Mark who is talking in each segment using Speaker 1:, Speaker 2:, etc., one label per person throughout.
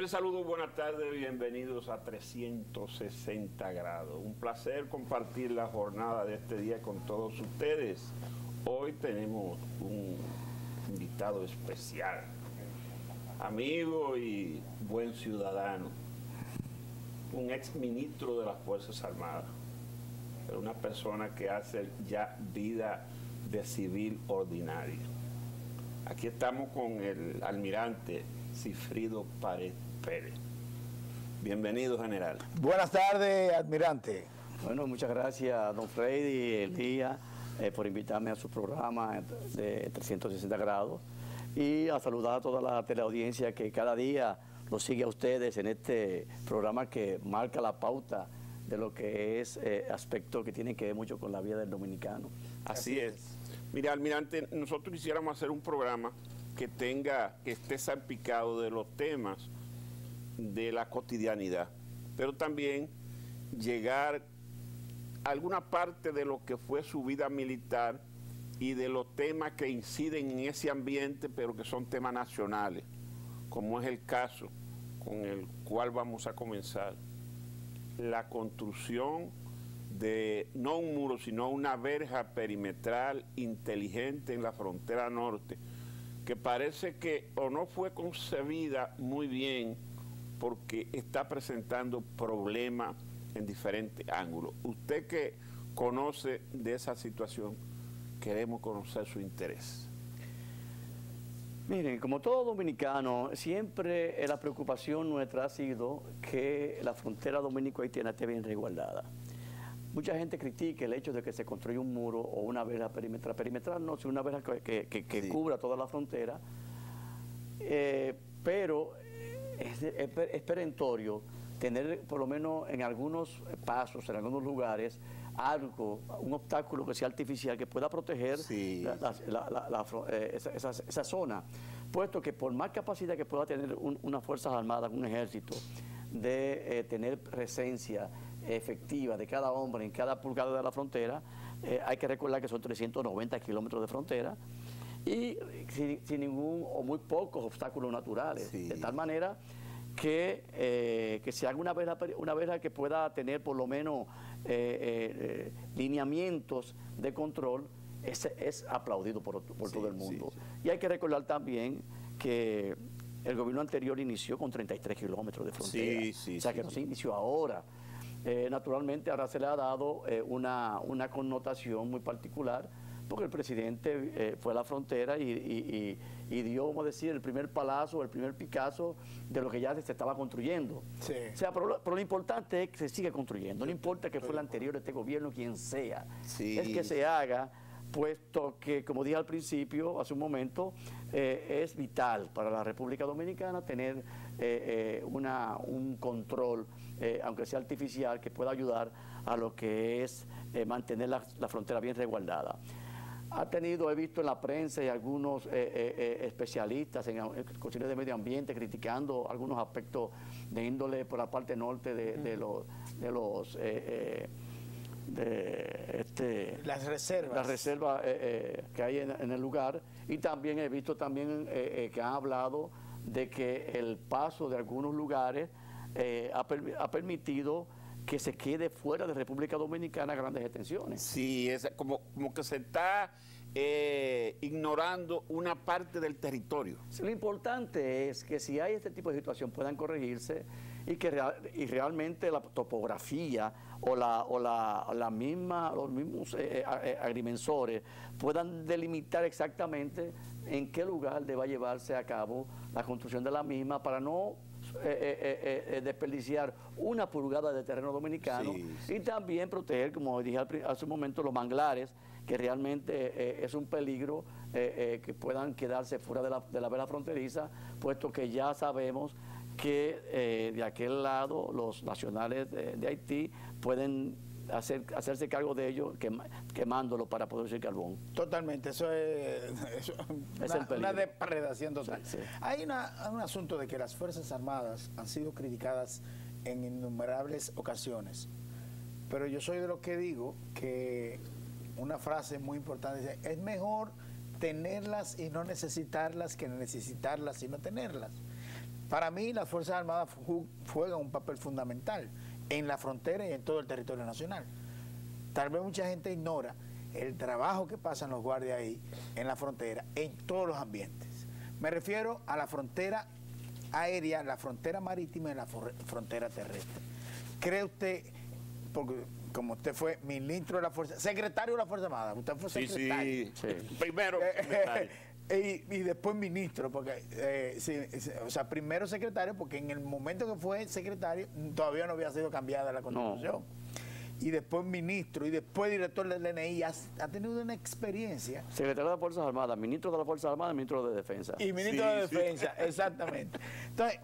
Speaker 1: Bien, saludos, buenas tardes, bienvenidos a 360 grados. Un placer compartir la jornada de este día con todos ustedes. Hoy tenemos un invitado especial, amigo y buen ciudadano, un ex ministro de las Fuerzas Armadas, pero una persona que hace ya vida de civil ordinaria. Aquí estamos con el almirante Sigfrido Páez Pérez. Bienvenido, general.
Speaker 2: Buenas tardes, almirante.
Speaker 3: Bueno, muchas gracias, don Freddy, Elías, por invitarme a su programa de 360 grados y a saludar a toda la teleaudiencia que cada día lo sigue a ustedes en este programa que marca la pauta de lo que es aspectos que tienen que ver mucho con la vida del dominicano.
Speaker 1: Así es. Mira, almirante, nosotros quisiéramos hacer un programa que esté salpicado de los temas de la cotidianidad, pero también llegar a alguna parte de lo que fue su vida militar y de los temas que inciden en ese ambiente, pero que son temas nacionales, como es el caso con el cual vamos a comenzar, la construcción de no un muro, sino una verja perimetral inteligente en la frontera norte, que parece que o no fue concebida muy bien porque está presentando problemas en diferentes ángulos. Usted que conoce de esa situación, queremos conocer su interés.
Speaker 3: Miren, como todo dominicano, siempre la preocupación nuestra ha sido que la frontera dominico-haitiana esté bien resguardada. Mucha gente critica el hecho de que se construya un muro o una verja perimetral. Perimetral no, sino una verja que sí, cubra toda la frontera, pero es perentorio tener por lo menos en algunos pasos, en algunos lugares, un obstáculo que sea artificial que pueda proteger sí, esa zona, puesto que por más capacidad que pueda tener unas Fuerzas Armadas, un ejército, de tener presencia efectiva de cada hombre en cada pulgada de la frontera, hay que recordar que son 390 kilómetros de frontera y sin ningún o muy pocos obstáculos naturales, sí, de tal manera que se haga una verja que pueda tener por lo menos lineamientos de control. Es aplaudido por sí, todo el mundo. Sí, sí. Y hay que recordar también que el gobierno anterior inició con 33 kilómetros de frontera, sí, sí, o sea que no se inició ahora. Naturalmente ahora se le ha dado una connotación muy particular, porque el presidente fue a la frontera y dio, vamos a decir, el primer palazo, el primer Picasso de lo que ya se estaba construyendo. Sí. O sea, pero lo importante es que se siga construyendo, no importa que fue el anterior, este gobierno, quien sea, sí, es que se haga, puesto que, como dije al principio, hace un momento, es vital para la República Dominicana tener un control, aunque sea artificial, que pueda ayudar a lo que es mantener la frontera bien resguardada. He visto en la prensa y algunos especialistas en cuestiones de medio ambiente criticando algunos aspectos de índole por la parte norte
Speaker 2: las reservas.
Speaker 3: Las reservas que hay en el lugar, y también he visto que han hablado de que el paso de algunos lugares ha permitido que se quede fuera de República Dominicana grandes extensiones.
Speaker 1: Sí, es como que se está ignorando una parte del territorio.
Speaker 3: Sí, lo importante es que si hay este tipo de situación puedan corregirse y realmente la topografía o los mismos agrimensores puedan delimitar exactamente en qué lugar deba llevarse a cabo la construcción de la misma para no desperdiciar una pulgada de terreno dominicano, sí, sí, y también proteger, como dije hace un momento, los manglares, que realmente es un peligro que puedan quedarse fuera de la vela fronteriza, puesto que ya sabemos que de aquel lado los nacionales de Haití pueden hacerse cargo de ello quemándolo para producir carbón.
Speaker 2: Totalmente, eso es una depredación total. Sí, sí. Hay un asunto de que las Fuerzas Armadas han sido criticadas en innumerables ocasiones, pero yo soy de los que digo que una frase muy importante dice: es mejor tenerlas y no necesitarlas que necesitarlas y no tenerlas. Para mí, las Fuerzas Armadas juegan un papel fundamental en la frontera y en todo el territorio nacional. Tal vez mucha gente ignora el trabajo que pasan los guardias ahí en la frontera, en todos los ambientes. Me refiero a la frontera aérea, la frontera marítima y la frontera terrestre. ¿Cree usted, porque como usted fue ministro de la Fuerza, secretario de la Fuerza Armada, usted fue secretario?
Speaker 1: Sí. Primero secretario.
Speaker 2: Y después ministro, porque o sea, primero secretario, porque en el momento que fue secretario todavía no había sido cambiada la Constitución. Y después ministro, y después director del DNI, ha tenido una experiencia.
Speaker 3: Secretario de las Fuerzas Armadas, ministro de las Fuerzas Armadas, ministro de Defensa.
Speaker 2: Y ministro de Defensa, exactamente. Entonces,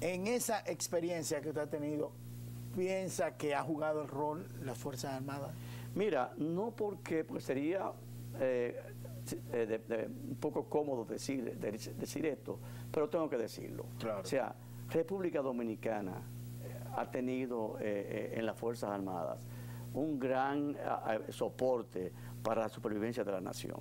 Speaker 2: en esa experiencia que usted ha tenido, ¿piensa que ha jugado el rol las Fuerzas Armadas?
Speaker 3: Mira, no porque pues sería un poco cómodo decir esto, pero tengo que decirlo.
Speaker 2: Claro.
Speaker 3: O sea, República Dominicana ha tenido en las Fuerzas Armadas un gran soporte para la supervivencia de la nación.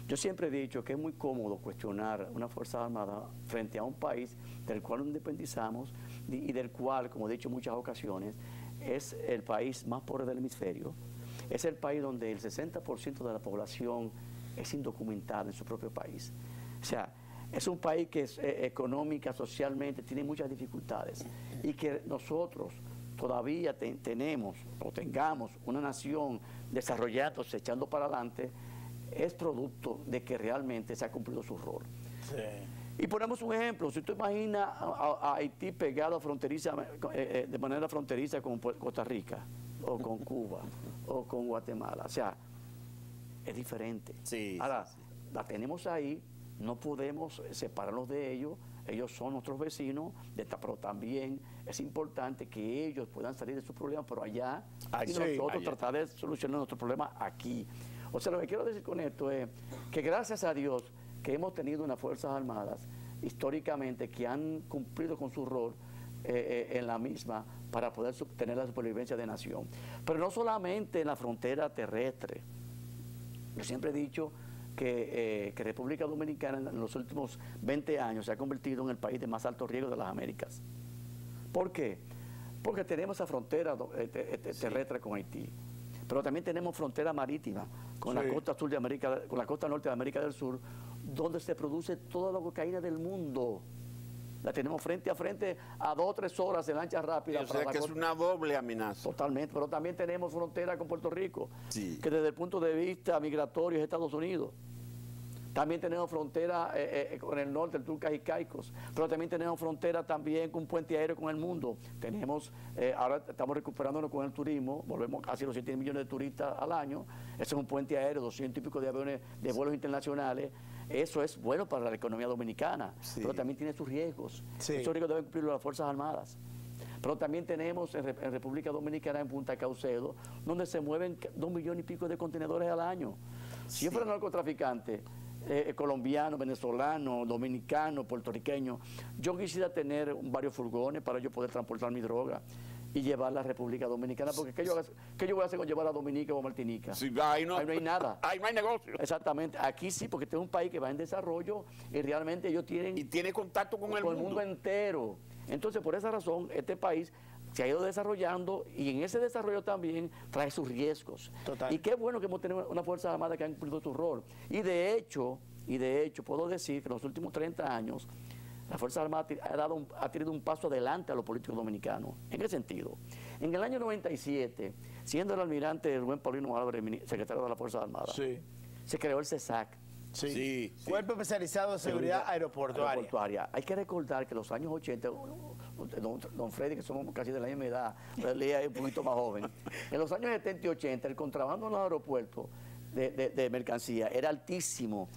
Speaker 3: Yo siempre he dicho que es muy cómodo cuestionar una Fuerza Armada frente a un país del cual nos independizamos y del cual, como he dicho en muchas ocasiones, es el país más pobre del hemisferio. Es el país donde el 60% de la población es indocumentada en su propio país. O sea, es un país que económica, socialmente, tiene muchas dificultades y que nosotros todavía tengamos una nación desarrollándose, echando para adelante, es producto de que realmente se ha cumplido su rol. Sí. Y ponemos un ejemplo, si usted imagina a Haití pegado de manera fronteriza con Costa Rica, o con Cuba, o con Guatemala, o sea, es diferente.
Speaker 1: Sí,
Speaker 3: ahora,
Speaker 1: sí.
Speaker 3: La tenemos ahí, no podemos separarnos de ellos son nuestros vecinos, pero también es importante que ellos puedan salir de sus problemas por allá y nosotros tratar de solucionar nuestros problemas aquí. O sea, lo que quiero decir con esto es que gracias a Dios que hemos tenido unas Fuerzas Armadas históricamente que han cumplido con su rol en la misma para poder tener la supervivencia de nación. Pero no solamente en la frontera terrestre. Yo siempre he dicho que República Dominicana en los últimos 20 años se ha convertido en el país de más alto riesgo de las Américas. ¿Por qué? Porque tenemos esa frontera terrestre con Haití, pero también tenemos frontera marítima con la costa sur de América, con la costa norte de América del Sur, donde se produce toda la cocaína del mundo. La tenemos frente a frente a 2 o 3 horas en lancha rápida.
Speaker 1: O sea que es una doble amenaza.
Speaker 3: Totalmente, pero también tenemos frontera con Puerto Rico,
Speaker 1: sí,
Speaker 3: que desde el punto de vista migratorio es Estados Unidos. También tenemos frontera con el norte, el Turcas y Caicos, pero también tenemos frontera también con un puente aéreo con el mundo. Tenemos, ahora estamos recuperándonos con el turismo, volvemos casi los 100 millones de turistas al año. Ese es un puente aéreo, 200 y pico de aviones de vuelos internacionales. Eso es bueno para la economía dominicana, pero también tiene sus riesgos. Esos riesgos deben cumplirlo las Fuerzas Armadas. Pero también tenemos en República Dominicana, en Punta Caucedo, donde se mueven 2 millones y pico de contenedores al año. Si yo fuera narcotraficante, colombiano, venezolano, dominicano, puertorriqueño, yo quisiera tener varios furgones para yo poder transportar mi droga y llevarla a la República Dominicana, porque ¿qué yo voy a hacer con llevar a Dominica o a Martinica?
Speaker 1: Sí, ahí no
Speaker 3: hay nada.
Speaker 1: Ahí no hay negocio.
Speaker 3: Exactamente. Aquí sí, porque este es un país que va en desarrollo y realmente ellos tienen...
Speaker 1: Y tiene contacto con el mundo
Speaker 3: entero. Entonces, por esa razón, este país se ha ido desarrollando y en ese desarrollo también trae sus riesgos. Total. Y qué bueno que hemos tenido una Fuerza Armada que ha cumplido su rol. Y de hecho, puedo decir que en los últimos 30 años, la Fuerza Armada ha tenido un paso adelante a los políticos dominicanos. ¿En qué sentido? En el año 97, siendo el almirante Rubén Paulino Álvarez, secretario de la Fuerza Armada, se creó el CESAC.
Speaker 2: Cuerpo Especializado de Seguridad Aeroportuaria.
Speaker 3: Hay que recordar que en los años 80, don Freddy, que somos casi de la misma edad, él es un poquito más joven, en los años 70 y 80 el contrabando en los aeropuertos de mercancía era altísimo.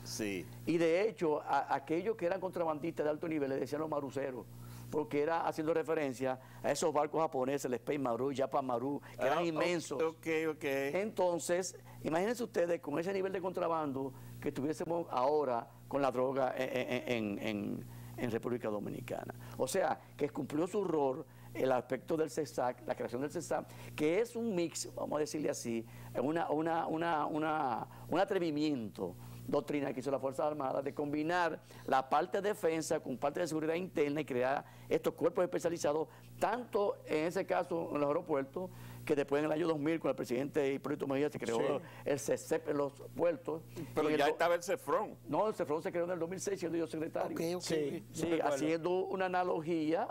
Speaker 3: Y de hecho, aquellos que eran contrabandistas de alto nivel le decían los maruceros, porque era haciendo referencia a esos barcos japoneses, el Space Maru, Japan Maru, que eran inmensos. Entonces, imagínense ustedes con ese nivel de contrabando que estuviésemos ahora con la droga en República Dominicana. O sea, que cumplió su rol el aspecto del CESAC, la creación del CESAC, que es un mix, vamos a decirle así, un atrevimiento doctrina que hizo la Fuerza Armada de combinar la parte de defensa con parte de seguridad interna y crear estos cuerpos especializados, tanto en ese caso en los aeropuertos, que después en el año 2000 con el presidente Hipólito Mejía se creó el CECEP en los puertos.
Speaker 1: Pero ya estaba el CEFRON.
Speaker 3: No, el CEFRON se creó en el 2006 siendo yo secretario.
Speaker 2: Sí,
Speaker 3: haciendo una analogía,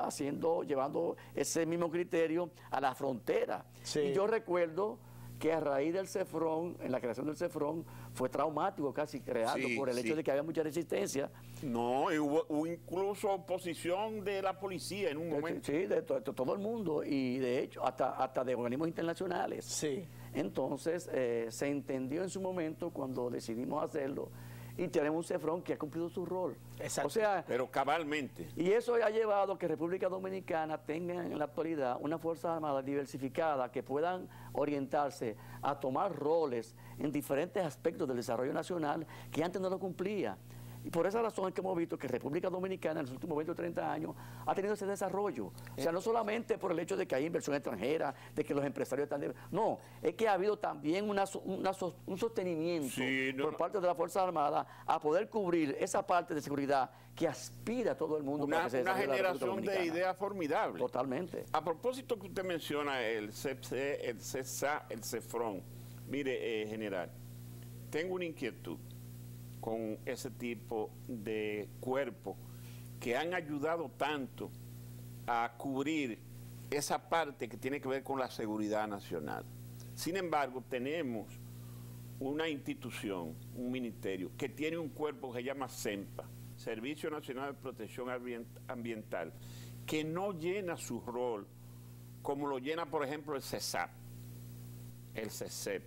Speaker 3: llevando ese mismo criterio a la frontera. Y yo recuerdo que a raíz del CEFRON, en la creación del CEFRON, fue traumático casi crearlo por el hecho de que había mucha resistencia.
Speaker 1: No, y hubo incluso oposición de la policía en un momento.
Speaker 3: Sí, de todo el mundo, y de hecho hasta de organismos internacionales.
Speaker 2: Sí.
Speaker 3: Entonces se entendió en su momento cuando decidimos hacerlo, y tenemos un CEFRON que ha cumplido su rol.
Speaker 2: Exacto.
Speaker 3: O sea,
Speaker 1: pero cabalmente.
Speaker 3: Y eso ha llevado a que República Dominicana tenga en la actualidad una Fuerza Armada diversificada que puedan orientarse a tomar roles en diferentes aspectos del desarrollo nacional que antes no lo cumplía. Y por esa razón es que hemos visto que República Dominicana en los últimos 20 o 30 años ha tenido ese desarrollo. O sea, no solamente por el hecho de que hay inversión extranjera, de que los empresarios están... No, es que ha habido también un sostenimiento por parte de la Fuerza Armada a poder cubrir esa parte de seguridad que aspira todo el mundo.
Speaker 1: Una generación de ideas formidables.
Speaker 3: Totalmente.
Speaker 1: A propósito que usted menciona el CEPC, el CESA, el CEFRON, mire, general, tengo una inquietud con ese tipo de cuerpos que han ayudado tanto a cubrir esa parte que tiene que ver con la seguridad nacional. Sin embargo, tenemos una institución, un ministerio, que tiene un cuerpo que se llama SEMPA, Servicio Nacional de Protección Ambiental, que no llena su rol como lo llena, por ejemplo, el CESAP, el CECEP,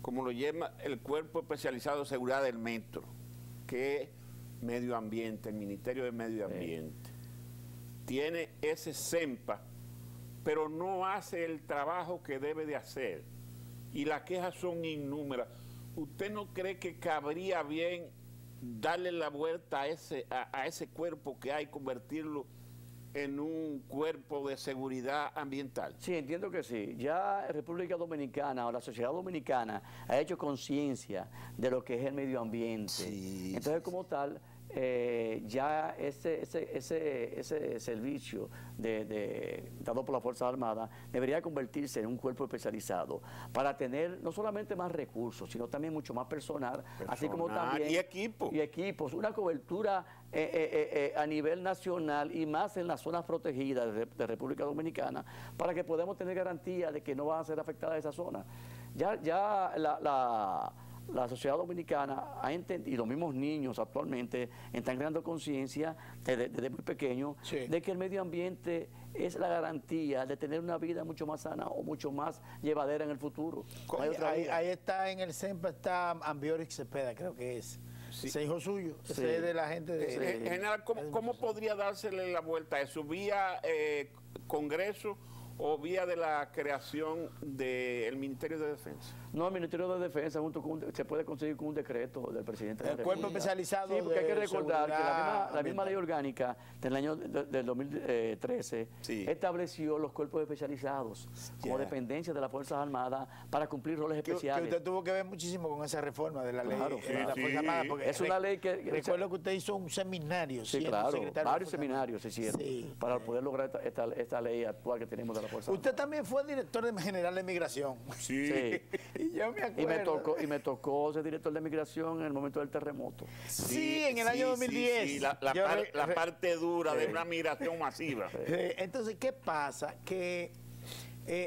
Speaker 1: como lo lleva el Cuerpo Especializado de Seguridad del Metro, que es Medio Ambiente, el Ministerio de Medio Ambiente. Tiene ese SEMPA, pero no hace el trabajo que debe de hacer. Y las quejas son innúmeras. ¿Usted no cree que cabría bien darle la vuelta a ese cuerpo que hay, convertirlo en un cuerpo de seguridad ambiental?
Speaker 3: Sí, entiendo que sí. Ya República Dominicana o la sociedad dominicana ha hecho conciencia de lo que es el medio ambiente. Sí, entonces, como tal, ya ese servicio dado por la Fuerza Armada debería convertirse en un cuerpo especializado para tener no solamente más recursos, sino también mucho más personal, así como también...
Speaker 1: Y equipos,
Speaker 3: una cobertura a nivel nacional y más en las zonas protegidas de República Dominicana, para que podamos tener garantía de que no van a ser afectadas esas zonas. Ya la sociedad dominicana ha entendido, y los mismos niños actualmente están creando conciencia desde muy pequeños de que el medio ambiente es la garantía de tener una vida mucho más sana o mucho más llevadera en el futuro.
Speaker 2: Ahí está en el CEMPA, está Ambiorix Cepeda, creo que es. Sí. Ese hijo suyo, ese es de la gente de...
Speaker 1: General, ¿cómo podría dársele la vuelta a eso? ¿Vía Congreso o vía de la creación del Ministerio de Defensa?
Speaker 3: No, el Ministerio de Defensa se puede conseguir con un decreto del presidente de la
Speaker 2: República. El cuerpo especializado.
Speaker 3: Sí, porque hay que recordar que la misma ley orgánica del año del 2013 estableció los cuerpos especializados como dependencia de las Fuerzas Armadas para cumplir roles especiales.
Speaker 2: Que usted tuvo que ver muchísimo con esa reforma de la ley de la Fuerza Armada. Porque
Speaker 3: es una ley que...
Speaker 2: Recuerdo que usted hizo un seminario.
Speaker 3: Sí, claro, varios seminarios se hicieron para poder lograr esta ley actual que tenemos de la Fuerza Armada.
Speaker 2: Usted también fue director general de Migración.
Speaker 1: Sí.
Speaker 2: Y yo me acuerdo.
Speaker 3: Y me tocó ser director de Migración en el momento del terremoto.
Speaker 2: Sí, en el año 2010.
Speaker 1: Sí, la parte dura de una migración masiva.
Speaker 2: Entonces, ¿qué pasa? Que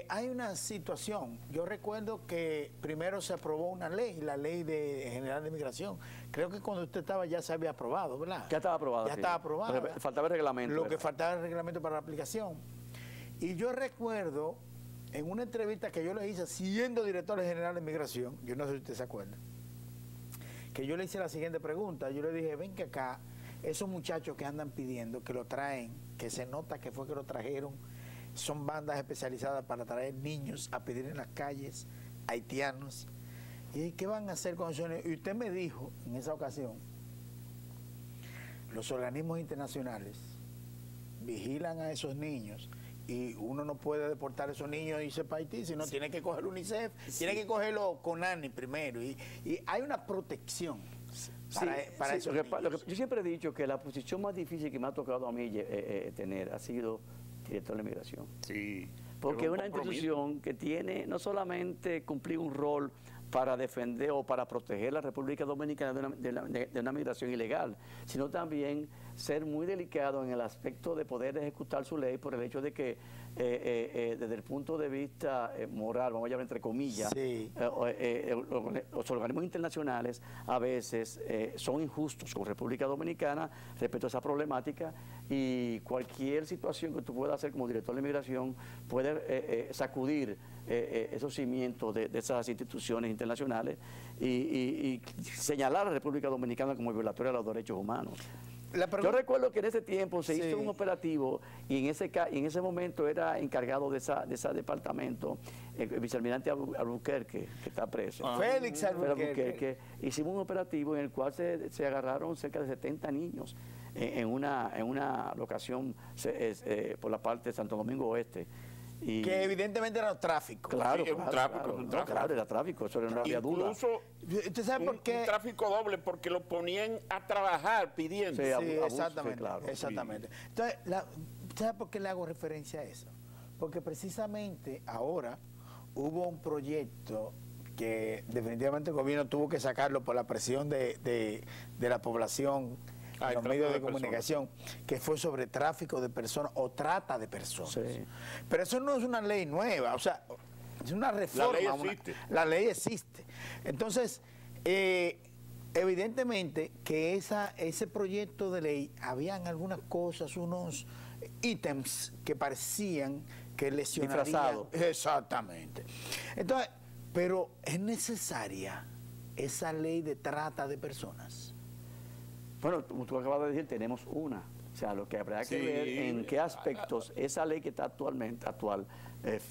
Speaker 2: hay una situación. Yo recuerdo que primero se aprobó una ley, la ley general de migración. Creo que cuando usted estaba ya se había aprobado, ¿verdad?
Speaker 3: Ya estaba aprobada.
Speaker 2: Ya estaba aprobada.
Speaker 3: Faltaba el reglamento.
Speaker 2: Lo que faltaba era el reglamento para la aplicación. Y yo recuerdo, en una entrevista que yo le hice siendo director general de migración, yo no sé si usted se acuerda, que yo le hice la siguiente pregunta. Yo le dije, ven que acá, esos muchachos que andan pidiendo, que lo traen, que se nota que fue que lo trajeron, son bandas especializadas para traer niños a pedir en las calles, haitianos. ¿Y qué van a hacer con esos niños? Y usted me dijo, en esa ocasión, los organismos internacionales vigilan a esos niños y uno no puede deportar a esos niños y irse para Haití, sino tiene que coger UNICEF, tiene que cogerlo con ANI primero, y hay una protección para esos niños.
Speaker 3: Yo siempre he dicho que la posición más difícil que me ha tocado a mí tener ha sido director de migración.
Speaker 1: Sí.
Speaker 3: Porque es una institución que tiene no solamente cumplir un rol para defender o para proteger la República Dominicana de una migración ilegal, sino también ser muy delicado en el aspecto de poder ejecutar su ley por el hecho de que desde el punto de vista moral, vamos a llamar entre comillas,
Speaker 2: sí.
Speaker 3: Los organismos internacionales a veces son injustos con República Dominicana respecto a esa problemática, y cualquier situación que tú puedas hacer como director de migración puede sacudir esos cimientos de esas instituciones internacionales y señalar a la República Dominicana como violatoria de los derechos humanos. Yo recuerdo que en ese tiempo se hizo un operativo, y en ese momento era encargado de ese departamento el vicealmirante Albuquerque, que está preso.
Speaker 2: Félix Albuquerque.
Speaker 3: Hicimos un operativo en el cual se agarraron cerca de 70 niños en una locación por la parte de Santo Domingo Oeste.
Speaker 2: Y que evidentemente era tráfico.
Speaker 3: Claro, era tráfico, eso no había duda.
Speaker 1: Incluso,
Speaker 2: ¿usted sabe por qué?
Speaker 1: Un tráfico doble, porque lo ponían a trabajar pidiendo.
Speaker 2: Sí, exactamente. Claro. Exactamente. Entonces, ¿sabe por qué le hago referencia a eso? Porque precisamente ahora hubo un proyecto que definitivamente el gobierno tuvo que sacarlo por la presión de la población, los medios de comunicación, que fue sobre tráfico de personas o trata de personas. Sí. Pero eso no es una ley nueva, o sea, es una reforma.
Speaker 1: La ley existe.
Speaker 2: La ley existe. Entonces, evidentemente que ese proyecto de ley, habían algunas cosas, unos ítems que parecían que lesionarían.
Speaker 3: Disfrazado.
Speaker 2: Exactamente. Entonces, pero es necesaria esa ley de trata de personas.
Speaker 3: Bueno, como tú acabas de decir, tenemos una. O sea, lo que habrá que ver en qué aspectos esa ley que está actual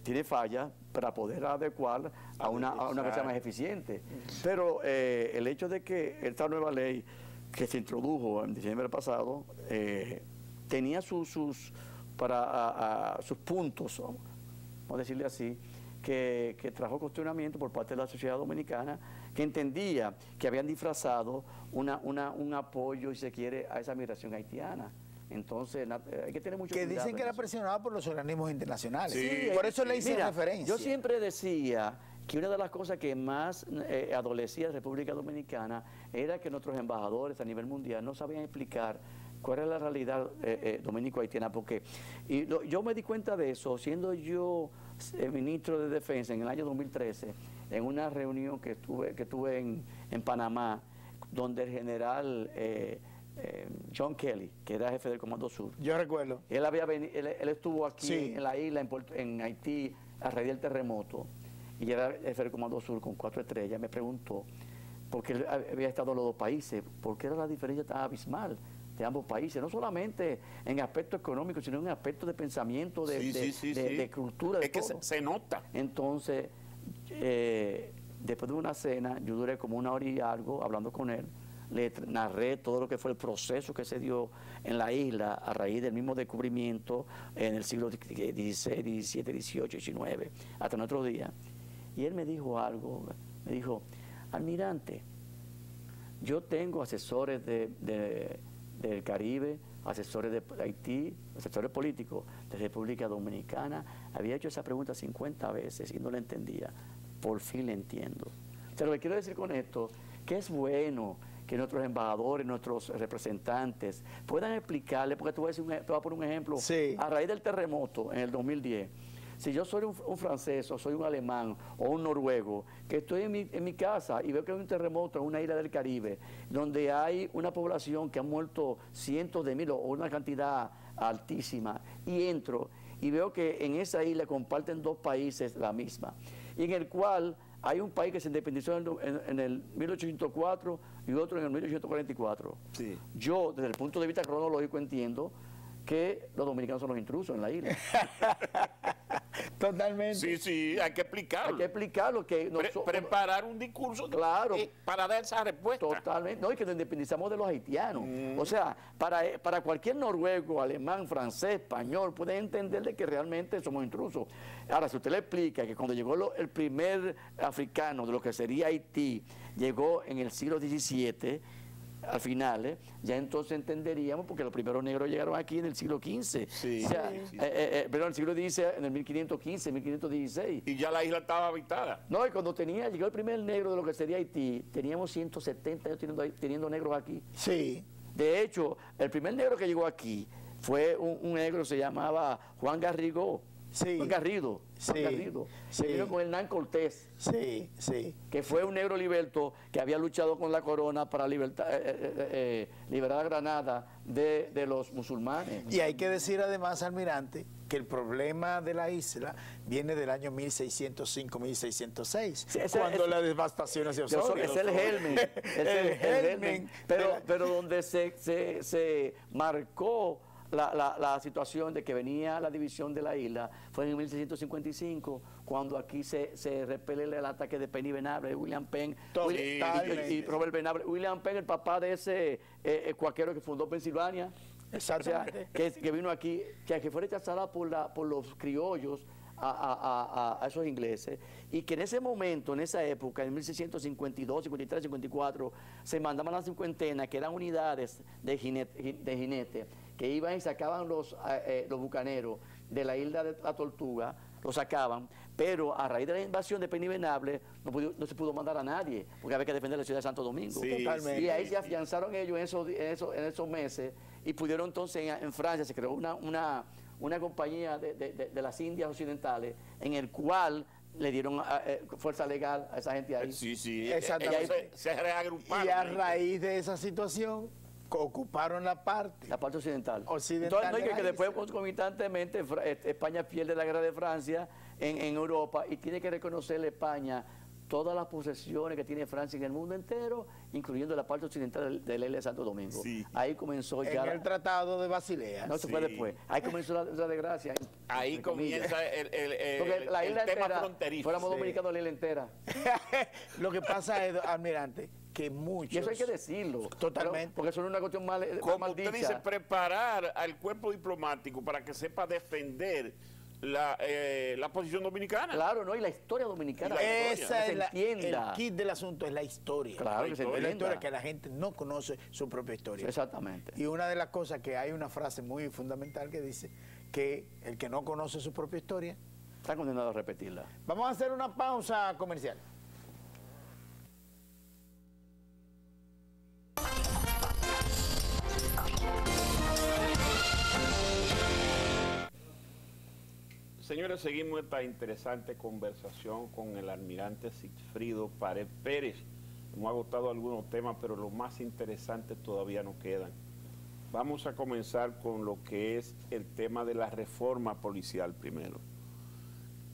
Speaker 3: tiene falla para poder adecuar a una que sea más eficiente. Pero el hecho de que esta nueva ley que se introdujo en diciembre pasado tenía sus puntos, vamos a decirle así, que trajo cuestionamiento por parte de la sociedad dominicana, que entendía que habían disfrazado un apoyo, si se quiere, a esa migración haitiana. Entonces, hay que tener mucho cuidado.
Speaker 2: Que dicen que era presionado por los organismos internacionales.
Speaker 1: Sí,
Speaker 2: por eso le hice referencia.
Speaker 3: Yo siempre decía que una de las cosas que más adolecía la República Dominicana era que nuestros embajadores a nivel mundial no sabían explicar cuál era la realidad dominico-haitiana, porque yo me di cuenta de eso siendo yo ministro de Defensa en el año 2013, en una reunión que tuve en Panamá, donde el general John Kelly, que era jefe del Comando Sur.
Speaker 2: Yo recuerdo.
Speaker 3: Él estuvo aquí en la isla, en Haití, a raíz del terremoto, y era jefe del Comando Sur con 4 estrellas. Me preguntó, porque él había estado en los dos países, ¿por qué era la diferencia tan abismal de ambos países? No solamente en aspecto económico, sino en aspecto de pensamiento, de cultura, de todo.
Speaker 1: Que se nota.
Speaker 3: Entonces, después de una cena, yo duré como 1 hora y algo hablando con él. Le narré todo lo que fue el proceso que se dio en la isla a raíz del mismo descubrimiento en el siglo XVI, XVII, XVIII, XIX, hasta nuestro día. Y él me dijo algo, me dijo, almirante, yo tengo asesores del Caribe, asesores de Haití, asesores políticos de República Dominicana. Había hecho esa pregunta 50 veces y no la entendía. Por fin la entiendo. O sea, lo que quiero decir con esto, que es bueno que nuestros embajadores, nuestros representantes puedan explicarle, porque te voy a poner un ejemplo.
Speaker 2: Sí.
Speaker 3: A raíz del terremoto en el 2010, si yo soy un francés o soy un alemán o un noruego, que estoy en mi casa y veo que hay un terremoto en una isla del Caribe, donde hay una población que ha muerto cientos de miles o una cantidad altísima, y entro y veo que en esa isla comparten 2 países la misma, y en el cual hay un país que se independizó en el 1804 y otro en el 1844. Sí. Yo, desde el punto de vista cronológico, entiendo que los dominicanos son los intrusos en la isla.
Speaker 2: Totalmente.
Speaker 1: Sí, sí, hay que explicarlo.
Speaker 3: Hay que explicarlo. Que
Speaker 1: preparar un discurso
Speaker 3: claro,
Speaker 1: para dar esa respuesta.
Speaker 3: Totalmente. No, y que nos independizamos de los haitianos. O sea, para cualquier noruego, alemán, francés, español, pueden entender de que realmente somos intrusos. Ahora, si usted le explica que cuando llegó el primer africano de lo que sería Haití, llegó en el siglo XVII, al final, ya entonces entenderíamos, porque los primeros negros llegaron aquí en el siglo XV.
Speaker 1: Sí,
Speaker 3: o sea, pero en el siglo XVI, en el 1515, 1516.
Speaker 1: Y ya la isla estaba habitada.
Speaker 3: No, y cuando llegó el primer negro de lo que sería Haití, teníamos 170 años teniendo negros aquí.
Speaker 2: Sí.
Speaker 3: De hecho, el primer negro que llegó aquí fue un negro que se llamaba Juan Garrido.
Speaker 2: Sí.
Speaker 3: Juan Garrido.
Speaker 2: Sí.
Speaker 3: Juan Garrido.
Speaker 2: Sí.
Speaker 3: Que vino con Hernán Cortés.
Speaker 2: Sí, sí.
Speaker 3: Que fue un negro liberto que había luchado con la corona para liberar a Granada de los musulmanes.
Speaker 2: Y hay que decir además, almirante, que el problema de la isla viene del año 1605-1606, sí, cuando la devastación hacia Osorio.
Speaker 3: Es el Helmen. Es el Helmen. Pero donde se marcó la situación de que venía la división de la isla fue en 1655, cuando aquí se repele el ataque de Penn y Venables, William Penn y Robert Venables. William Penn, el papá de ese cuaquero que fundó Pensilvania.
Speaker 2: Exactamente.
Speaker 3: O sea, que vino aquí, que fue rechazada por los criollos a esos ingleses, y que en ese momento, en esa época, en 1652, 53, 54, se mandaban las cincuentenas, que eran unidades de jinetes, que iban y sacaban los bucaneros de la isla de la Tortuga, los sacaban, pero a raíz de la invasión de Penn y Venables no se pudo mandar a nadie, porque había que defender la ciudad de Santo Domingo.
Speaker 2: Sí, totalmente.
Speaker 3: Y ahí se afianzaron ellos en esos meses, y pudieron entonces en Francia, se creó una compañía de las Indias Occidentales, en el cual le dieron fuerza legal a esa gente ahí.
Speaker 1: Sí, sí,
Speaker 2: exactamente.
Speaker 1: Se reagruparon.
Speaker 2: Y a raíz de esa situación, ocuparon la parte
Speaker 3: occidental.
Speaker 2: Entonces,
Speaker 3: no, y que después concomitantemente España pierde la guerra de Francia en Europa, y tiene que reconocerle a España todas las posesiones que tiene Francia en el mundo entero, incluyendo la parte occidental de la isla de Santo Domingo.
Speaker 1: Sí.
Speaker 3: Ahí comenzó ya...
Speaker 2: En el Tratado de Basilea.
Speaker 3: No, se fue después. Ahí comenzó la desgracia.
Speaker 1: Ahí comienza
Speaker 3: porque la isla
Speaker 1: el tema
Speaker 3: entera,
Speaker 1: fronterizo.
Speaker 3: Fuéramos dominicanos la isla entera.
Speaker 2: Lo que pasa es, almirante, que muchos...
Speaker 3: Y eso hay que decirlo.
Speaker 2: Totalmente.
Speaker 3: Porque eso no es una cuestión mal dicha.
Speaker 1: Como usted dice, preparar al cuerpo diplomático para que sepa defender la posición dominicana.
Speaker 3: Claro, ¿no? Y la historia dominicana.
Speaker 2: Esa es el kit del asunto, es la historia.
Speaker 3: Claro, que se entienda.
Speaker 2: La historia, que la gente no conoce su propia historia.
Speaker 3: Exactamente.
Speaker 2: Y una de las cosas que hay una frase muy fundamental que dice que el que no conoce su propia historia
Speaker 3: está condenado a repetirla.
Speaker 2: Vamos a hacer una pausa comercial.
Speaker 1: Señores, seguimos esta interesante conversación con el almirante Sigfrido Páez Pérez. Hemos agotado algunos temas, pero los más interesantes todavía nos quedan. Vamos a comenzar con lo que es el tema de la reforma policial primero.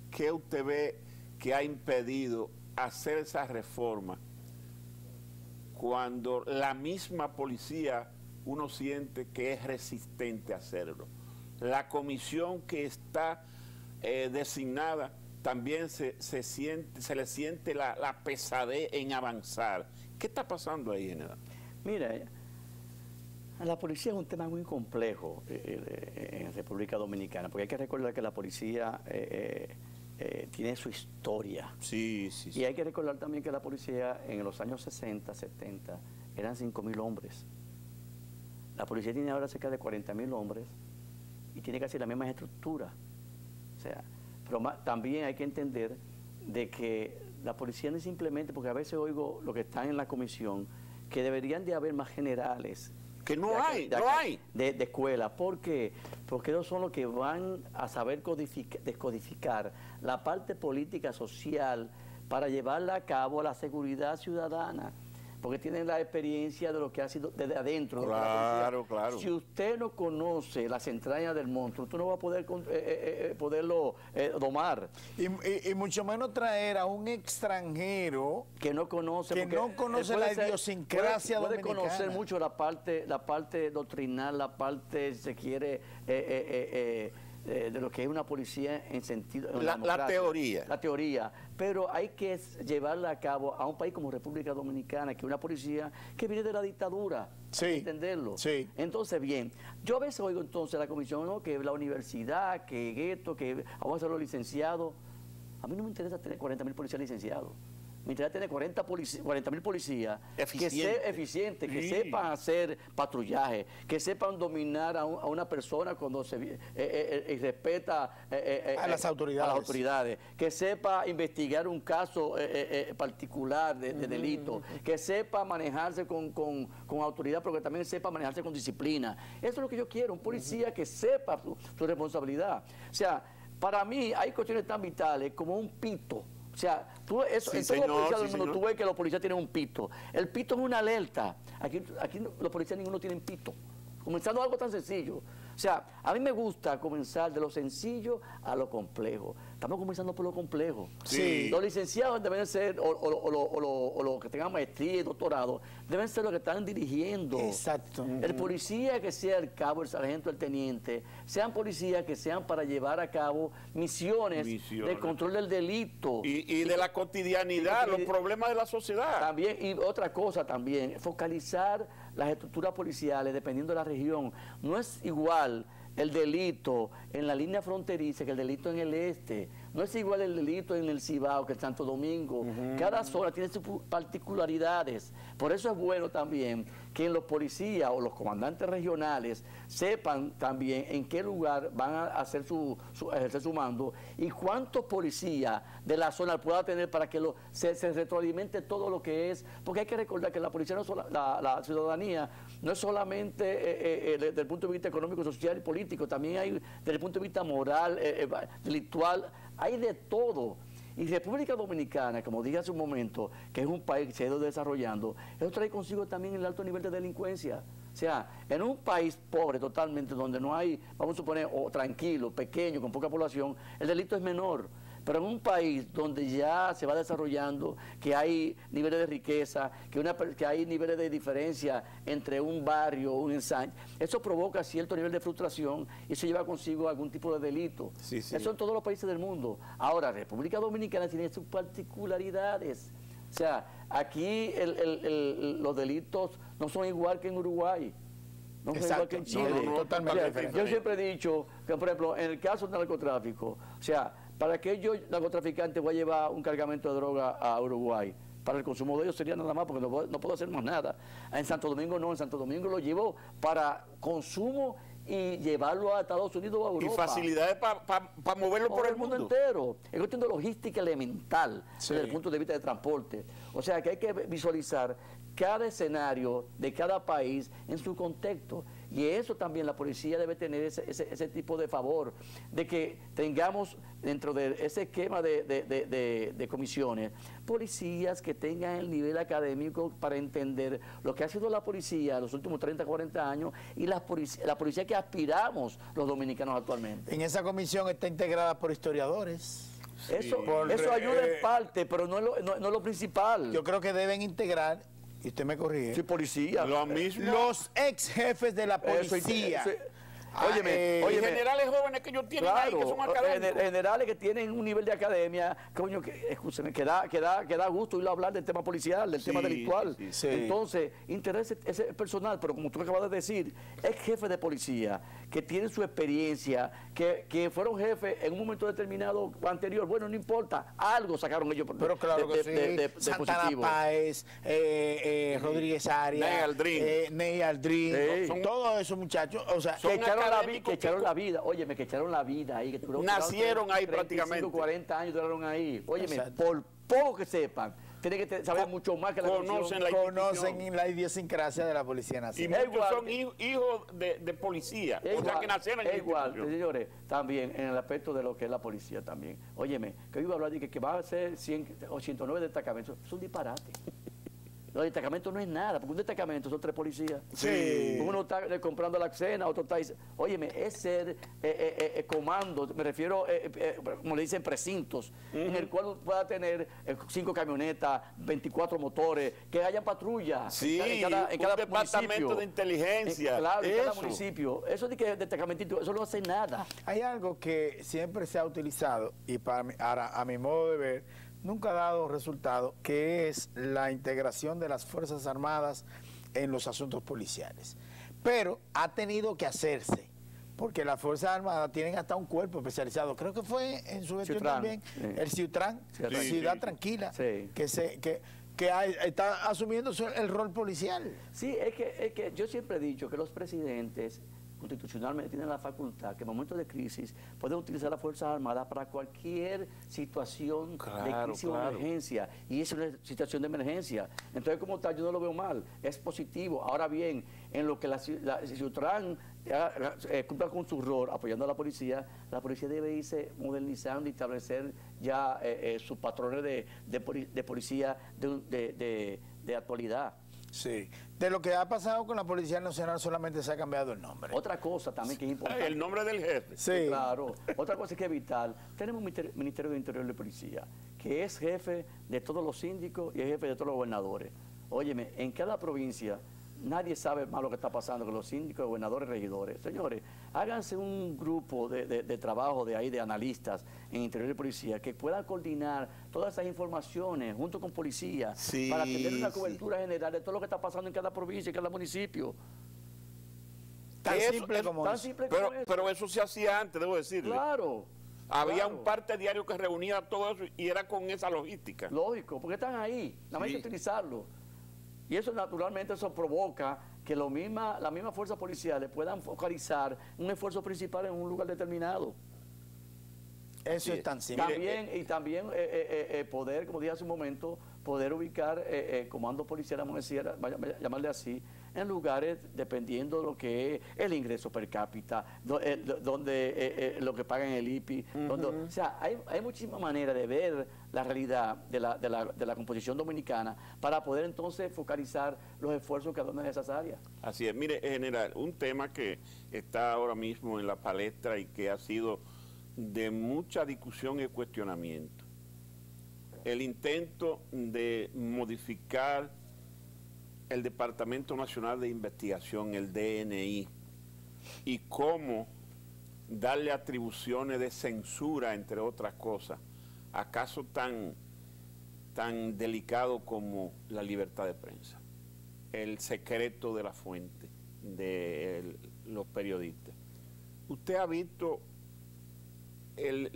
Speaker 1: ¿Qué usted ve que ha impedido hacer esa reforma cuando la misma policía uno siente que es resistente a hacerlo? La comisión que está designada también se le siente la pesadez en avanzar. ¿Qué está pasando ahí, general?
Speaker 3: Mira, la policía es un tema muy complejo en República Dominicana, porque hay que recordar que la policía tiene su historia.
Speaker 1: Sí.
Speaker 3: Y hay que recordar también que la policía en los años 60, 70, eran 5.000 hombres. La policía tiene ahora cerca de 40.000 hombres y tiene casi la misma estructura. O sea, pero también hay que entender de que la policía no es simplemente, porque a veces oigo lo que están en la comisión, que deberían de haber más generales.
Speaker 1: Que no hay.
Speaker 3: De escuela. ¿Por qué? Porque ellos son los que van a saber descodificar la parte política social para llevarla a cabo a la seguridad ciudadana. Porque tienen la experiencia de lo que ha sido desde adentro.
Speaker 1: Claro.
Speaker 3: Si usted no conoce las entrañas del monstruo, usted no va a poder poderlo domar.
Speaker 2: Y mucho menos traer a un extranjero
Speaker 3: que no conoce,
Speaker 2: la idiosincrasia dominicana.
Speaker 3: Puede conocer mucho la parte doctrinal, la parte, si se quiere, de lo que es una policía en sentido...
Speaker 1: La teoría.
Speaker 3: La teoría. Pero hay que llevarla a cabo a un país como República Dominicana, que es una policía que viene de la dictadura.
Speaker 2: Sí.
Speaker 3: Hay que entenderlo.
Speaker 2: Sí.
Speaker 3: Entonces, bien, yo a veces oigo entonces la comisión, ¿no?, que la universidad, que esto, que vamos a hacer los licenciados. A mí no me interesa tener 40.000 policías licenciados. Me interesa tener 40.000 policías eficientes, que sepan hacer patrullaje, que sepan dominar a una persona cuando se respeta
Speaker 2: a las autoridades,
Speaker 3: que sepa investigar un caso particular de delito, que sepa manejarse con autoridad, pero que también sepa manejarse con disciplina. Eso es lo que yo quiero, un policía que sepa su responsabilidad. O sea, para mí hay cuestiones tan vitales como un pito. O sea, en todos los policías del mundo tú ves que los policías tienen un pito. El pito es una alerta. Aquí los policías ninguno tienen pito. Comenzando algo tan sencillo. O sea, a mí me gusta comenzar de lo sencillo a lo complejo. Estamos comenzando por lo complejo.
Speaker 2: Sí.
Speaker 3: Los licenciados deben ser, o los que tengan maestría y doctorado, deben ser los que están dirigiendo.
Speaker 2: Exacto.
Speaker 3: El policía que sea el cabo, el sargento, el teniente, sean policías que sean para llevar a cabo misiones. De control del delito.
Speaker 1: Y de la cotidianidad, los problemas de la sociedad.
Speaker 3: También, y otra cosa también, focalizar las estructuras policiales dependiendo de la región. No es igual el delito en la línea fronteriza que el delito en el este. No es igual el delito en el Cibao que en Santo Domingo. Cada zona tiene sus particularidades. Por eso es bueno también que los policías o los comandantes regionales sepan también en qué lugar van a hacer ejercer su mando y cuántos policías de la zona pueda tener para que se retroalimente todo lo que es. Porque hay que recordar que la policía, la ciudadanía, no es solamente desde el punto de vista económico, social y político, también hay desde el punto de vista moral, delictual, hay de todo. Y República Dominicana, como dije hace un momento, que es un país que se ha ido desarrollando, eso trae consigo también el alto nivel de delincuencia. O sea, en un país pobre totalmente, donde no hay, vamos a suponer, o tranquilo, pequeño, con poca población, el delito es menor. Pero en un país donde ya se va desarrollando, que hay niveles de riqueza, que hay niveles de diferencia entre un barrio, un ensanche, eso provoca cierto nivel de frustración y eso lleva consigo algún tipo de delito.
Speaker 1: Sí, sí.
Speaker 3: Eso en todos los países del mundo. Ahora, República Dominicana tiene sus particularidades. O sea, aquí los delitos no son igual que en Uruguay. No son igual que en Chile.
Speaker 2: Totalmente diferente.
Speaker 3: Yo siempre he dicho que, por ejemplo, en el caso del narcotráfico, o sea, ¿para qué yo, narcotraficante, voy a llevar un cargamento de droga a Uruguay? Para el consumo de ellos sería nada más, porque no puedo hacer más nada. En Santo Domingo no, en Santo Domingo lo llevo para consumo y llevarlo a Estados Unidos o a Europa.
Speaker 1: Y facilidades para moverlo por el mundo
Speaker 3: entero. Es cuestión de logística elemental, desde el punto de vista de transporte. O sea, que hay que visualizar cada escenario de cada país en su contexto. Y eso también la policía debe tener ese tipo de favor, de que tengamos dentro de ese esquema de comisiones, policías que tengan el nivel académico para entender lo que ha sido la policía en los últimos 30, 40 años y la policía que aspiramos los dominicanos actualmente.
Speaker 2: En esa comisión está integrada por historiadores.
Speaker 3: Sí. Eso ayuda en parte, pero no es lo principal.
Speaker 2: Yo creo que deben integrar, y usted me corrige,
Speaker 3: sí, policía.
Speaker 1: Lo mismo.
Speaker 2: Los ex jefes de la policía.
Speaker 3: Óyeme,
Speaker 1: generales jóvenes que ellos tienen ahí, que son académicos.
Speaker 3: Generales que tienen un nivel de academia, coño, escúcheme, que da gusto ir a hablar del tema policial, del tema delictual.
Speaker 2: Sí.
Speaker 3: Entonces, interesa ese personal, pero como tú acabas de decir, es jefe de policía, que tienen su experiencia, que fueron jefes en un momento determinado anterior. Bueno, no importa, algo sacaron ellos
Speaker 2: pero claro que sí. Santana Páez, Rodríguez Arias, Ney Aldrin, todos esos muchachos, o sea,
Speaker 3: que echaron la vida, óyeme, que echaron la vida ahí, que
Speaker 1: nacieron ahí
Speaker 3: 35,
Speaker 1: prácticamente.
Speaker 3: 40 años duraron ahí. Óyeme, por poco que sepan, tienen que saber mucho más que la
Speaker 2: conocen la idiosincrasia de la Policía Nacional.
Speaker 1: Y muchos son hijos de policía, o sea que nacieron en
Speaker 3: igual, señores, también en el aspecto de lo que es la policía también. Óyeme, que yo iba a hablar de que va a ser 100 o 109 destacamentos, es un disparate. Los destacamentos no es nada, porque un destacamento son 3 policías.
Speaker 1: Sí.
Speaker 3: Uno está comprando la cena, otro está diciendo, óyeme, es ser comando, me refiero, como le dicen, precintos, en el cual pueda tener 5 camionetas, 24 motores, que hayan patrullas
Speaker 1: sí,
Speaker 3: en cada
Speaker 1: departamento
Speaker 3: municipio.
Speaker 1: de inteligencia.
Speaker 3: Claro, en cada municipio. Eso de que destacamentito, eso no hace nada.
Speaker 2: Hay algo que siempre se ha utilizado y a mi modo de ver nunca ha dado resultado, que es la integración de las Fuerzas Armadas en los asuntos policiales. Pero ha tenido que hacerse, porque las Fuerzas Armadas tienen hasta un cuerpo especializado. Creo que fue en su gestión también, el Ciutran, Ciudad Tranquila, que está asumiendo el rol policial.
Speaker 3: Sí, es que yo siempre he dicho que los presidentes constitucionalmente tienen la facultad que en momentos de crisis pueden utilizar las Fuerzas Armadas para cualquier situación de crisis o emergencia, y es una situación de emergencia. Entonces, como tal, yo no lo veo mal, es positivo. Ahora bien, en lo que la Ciutran cumpla con su rol apoyando a la policía debe irse modernizando y establecer ya sus patrones de policía de actualidad.
Speaker 2: Sí. De lo que ha pasado con la Policía Nacional solamente se ha cambiado el nombre.
Speaker 3: Otra cosa también que es importante.
Speaker 1: El nombre del jefe.
Speaker 3: Sí. Claro. Otra cosa que es vital. Tenemos un Ministerio de Interior y de Policía, que es jefe de todos los síndicos y es jefe de todos los gobernadores. Óyeme, en cada provincia nadie sabe más lo que está pasando con los síndicos, gobernadores, regidores. Señores, háganse un grupo de trabajo de analistas en Interior y Policía que puedan coordinar todas esas informaciones junto con policía para tener una cobertura general de todo lo que está pasando en cada provincia, en cada municipio.
Speaker 2: Tan simple como eso.
Speaker 1: Pero eso se hacía antes, debo decirle.
Speaker 3: Claro.
Speaker 1: Había un parte diario que reunía todo eso y era con esa logística.
Speaker 3: Lógico, porque están ahí, nada más hay que utilizarlo. Y eso naturalmente eso provoca que las mismas fuerzas policiales puedan focalizar un esfuerzo principal en un lugar determinado.
Speaker 2: Eso es tan simple.
Speaker 3: También poder, como dije hace un momento, poder ubicar comandos policiales, vamos a llamarle así, en lugares dependiendo de lo que es el ingreso per cápita, donde lo que pagan el IPI. O sea, hay muchísimas maneras de ver la realidad de la composición dominicana para poder entonces focalizar los esfuerzos cada una de esas áreas.
Speaker 1: Así es. Mire, general, un tema que está ahora mismo en la palestra y que ha sido de mucha discusión y cuestionamiento. El intento de modificar el Departamento Nacional de Investigación, el DNI, y cómo darle atribuciones de censura, entre otras cosas, a casos tan delicados como la libertad de prensa, el secreto de la fuente de los periodistas. ¿Usted ha visto el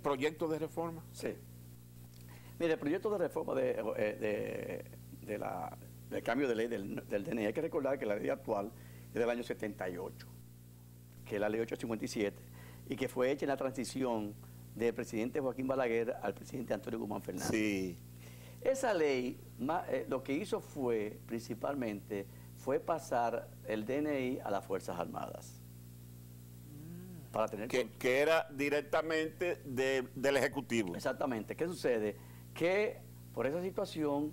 Speaker 1: proyecto de reforma?
Speaker 3: Sí. Mire, el proyecto de reforma del cambio de ley del DNI, hay que recordar que la ley actual es del año 78, que es la ley 857, y que fue hecha en la transición del presidente Joaquín Balaguer al presidente Antonio Guzmán Fernández.
Speaker 1: Sí.
Speaker 3: Esa ley lo que hizo principalmente fue pasar el DNI a las Fuerzas Armadas. Para tener
Speaker 1: que era directamente del Ejecutivo.
Speaker 3: Exactamente. ¿Qué sucede? Que por esa situación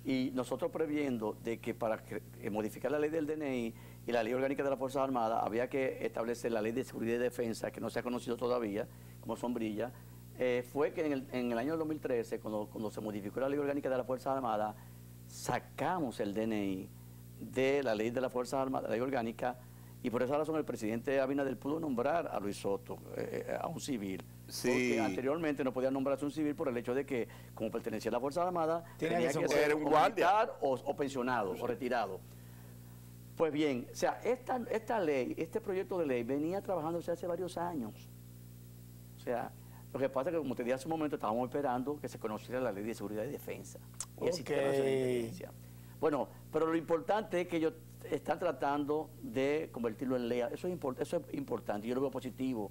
Speaker 3: y nosotros previendo de que para modificar la ley del DNI y la ley orgánica de las Fuerzas Armadas había que establecer la ley de seguridad y defensa, que no se ha conocido todavía como sombrilla, fue que en el año 2013, cuando se modificó la ley orgánica de las Fuerzas Armadas, sacamos el DNI de la ley de las Fuerzas Armadas, la ley orgánica, y por esa razón el presidente Abinader pudo nombrar a Luis Soto, a un civil. Sí. Porque anteriormente no podía nombrarse un civil por el hecho de que, como pertenecía a la Fuerza Armada, tenía que ser un guardia o pensionado o retirado. Pues bien, o sea, esta ley, este proyecto de ley venía trabajándose hace varios años. O sea, lo que pasa es que, como te dije hace un momento, estábamos esperando que se conociera la ley de seguridad y defensa y el sistema de inteligencia. Bueno, pero lo importante es que ellos están tratando de convertirlo en ley. Eso es importante, yo lo veo positivo,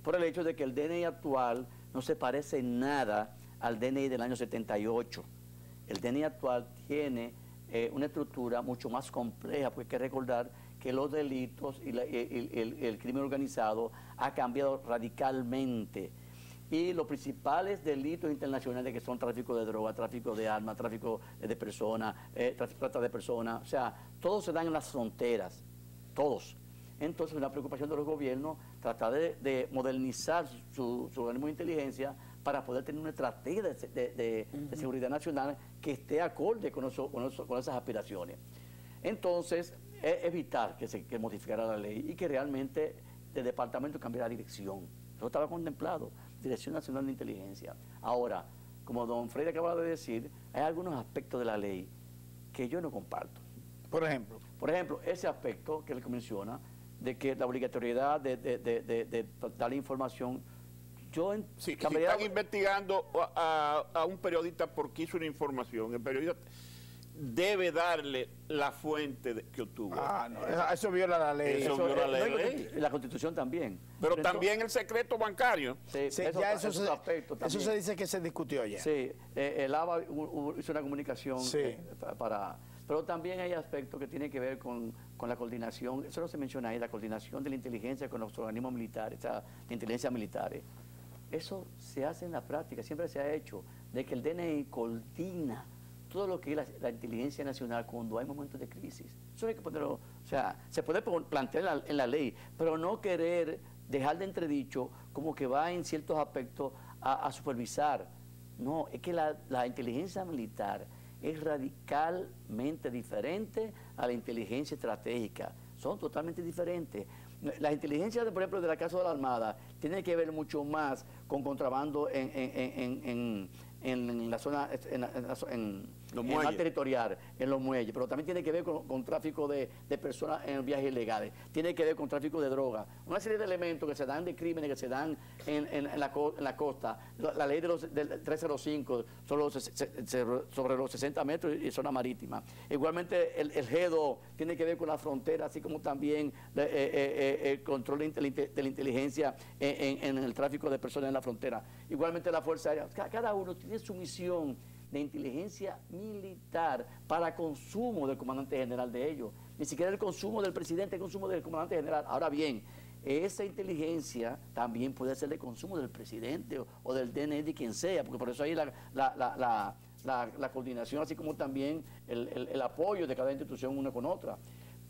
Speaker 3: por el hecho de que el DNI actual no se parece en nada al DNI del año 78. El DNI actual tiene una estructura mucho más compleja, porque hay que recordar que los delitos y el crimen organizado ha cambiado radicalmente. y los principales delitos internacionales que son tráfico de droga, tráfico de armas, tráfico de personas, trata de personas, o sea, todos se dan en las fronteras, todos. Entonces, una preocupación de los gobiernos, tratar de modernizar su organismo de inteligencia para poder tener una estrategia de seguridad nacional que esté acorde con esas aspiraciones. Entonces, es vital que modificara la ley y que realmente el departamento cambiara dirección. Eso estaba contemplado, Dirección Nacional de Inteligencia. Ahora, como don Freire acaba de decir, hay algunos aspectos de la ley que yo no comparto.
Speaker 2: Por ejemplo.
Speaker 3: Por ejemplo, ese aspecto que él menciona, de que la obligatoriedad de dar información,
Speaker 1: si están investigando a un periodista porque hizo una información, el periodista debe darle la fuente que obtuvo.
Speaker 2: No, eso viola la ley.
Speaker 1: Eso viola la ley.
Speaker 3: La Constitución también.
Speaker 1: Pero también el secreto bancario.
Speaker 3: Sí, eso
Speaker 2: se dice que se discutió ya.
Speaker 3: Sí, el ABA hizo una comunicación para... Pero también hay aspectos que tienen que ver con la coordinación, eso no se menciona ahí, la coordinación de la inteligencia con los organismos militares, de inteligencia militares. Eso se hace en la práctica, siempre se ha hecho, de que el DNI coordina todo lo que es la inteligencia nacional cuando hay momentos de crisis. Eso hay que ponerlo, o sea, se puede plantear en la ley, pero no querer dejar de entredicho como que va en ciertos aspectos a supervisar. No, es que la inteligencia militar es radicalmente diferente a la inteligencia estratégica. Son totalmente diferentes. La inteligencia, por ejemplo, de la Casa de la Armada, tiene que ver mucho más con contrabando en la zona, en la territorial, en los muelles, pero también tiene que ver con tráfico de personas en viajes ilegales, tiene que ver con tráfico de drogas, una serie de elementos que se dan de crímenes que se dan en la costa, la ley del 305 sobre los 60 metros y zona marítima. Igualmente el GEDO tiene que ver con la frontera, así como también el control de la inteligencia en el tráfico de personas en la frontera. Igualmente la Fuerza Aérea, cada uno tiene su misión de inteligencia militar para consumo del comandante general de ellos. Ni siquiera el consumo del presidente, el consumo del comandante general. Ahora bien, esa inteligencia también puede ser de consumo del presidente o del DNI, de quien sea, porque por eso hay la coordinación, así como también el apoyo de cada institución una con otra.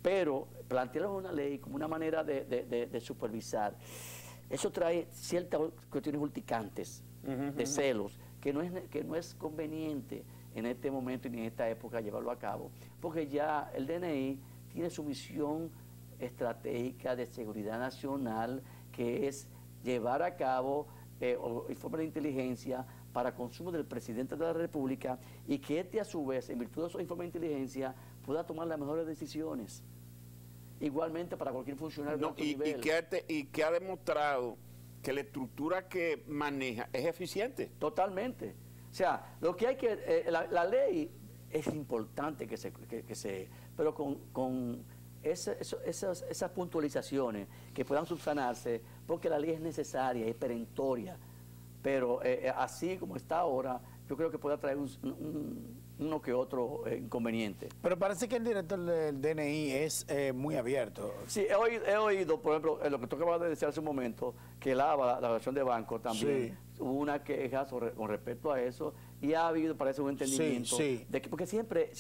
Speaker 3: Pero plantearlo en una ley como una manera de supervisar, eso trae ciertas cuestiones urticantes, de celos, que no es conveniente en este momento ni en esta época llevarlo a cabo, porque ya el DNI tiene su misión estratégica de seguridad nacional, que es llevar a cabo informes de inteligencia para consumo del presidente de la República, y que a su vez, en virtud de esos informes de inteligencia, pueda tomar las mejores decisiones. Igualmente para cualquier funcionario de alto nivel.
Speaker 1: Y que ha demostrado que la estructura que maneja es eficiente.
Speaker 3: Totalmente. O sea, lo que hay que... la ley es importante que se pero con esas puntualizaciones que puedan subsanarse, porque la ley es necesaria, es perentoria. Pero así como está ahora, yo creo que puede traer uno que otro inconveniente.
Speaker 2: Pero parece que el director del DNI es muy abierto.
Speaker 3: Sí, he oído, por ejemplo, lo que tú acabas de decir hace un momento, que la versión de banco también hubo una queja con respecto a eso, y ha habido, parece, un entendimiento de que, porque siempre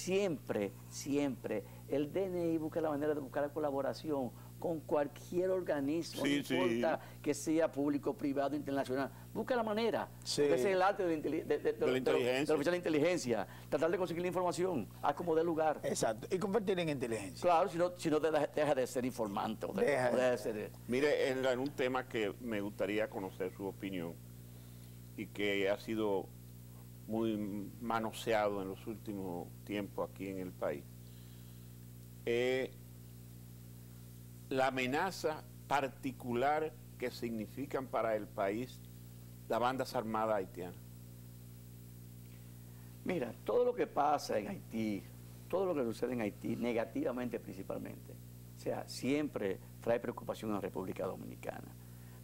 Speaker 3: el DNI busca la manera de buscar la colaboración con cualquier organismo, no importa que sea público, privado, internacional, busca la manera. Ese es el arte de la oficial de inteligencia, tratar de conseguir la información a como dé lugar.
Speaker 2: Exacto, y convertir en inteligencia.
Speaker 3: Claro, si no deja de ser informante.
Speaker 1: Mire, en un tema que me gustaría conocer su opinión y que ha sido muy manoseado en los últimos tiempos aquí en el país, la amenaza particular que significan para el país las bandas armadas haitianas.
Speaker 3: Mira, todo lo que pasa en Haití, todo lo que sucede en Haití, negativamente principalmente, o sea, siempre trae preocupación a la República Dominicana,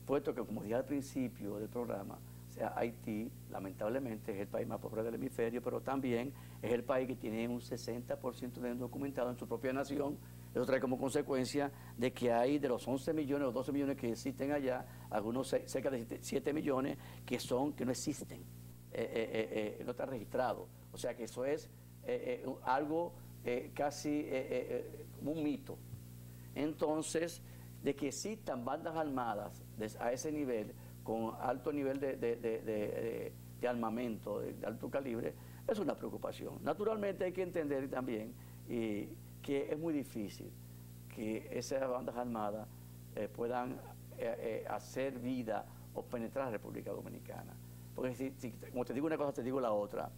Speaker 3: puesto que, como dije al principio del programa, o sea, Haití lamentablemente es el país más pobre del hemisferio, pero también es el país que tiene un 60% de indocumentado en su propia nación, Eso trae como consecuencia de que hay de los 11 millones o 12 millones que existen allá, algunos cerca de 7 millones que no existen, no están registrados. O sea que eso es algo casi un mito. Entonces, de que existan bandas armadas a ese nivel, con alto nivel de armamento, de alto calibre, es una preocupación. Naturalmente hay que entender también que es muy difícil que esas bandas armadas puedan hacer vida o penetrar a la República Dominicana. Porque como te digo una cosa, te digo la otra.